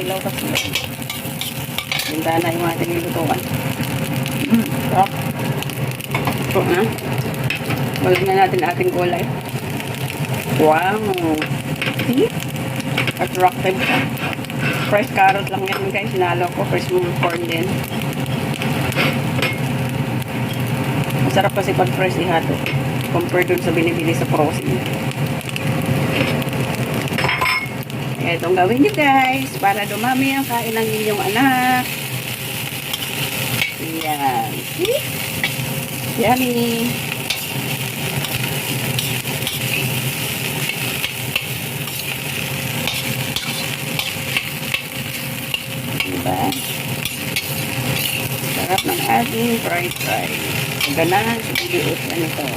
ilaw kasi. Ganda na yung ating nilutuan. Sarap. Ito na. Balik na natin ating gulay. Wow! See? Attractive siya. Fresh carrot lang yan guys. Sinalo ko. Fresh corn din. Masarap kasi pag fresh ihato. Compared dun sa binibili sa frozen. Itong gawin nyo guys. Para dumami ang kain ng inyong anak. Ayan. See? Yummy! Diba? Sarap ng ating fried rice. Ganahan sa videos na nito.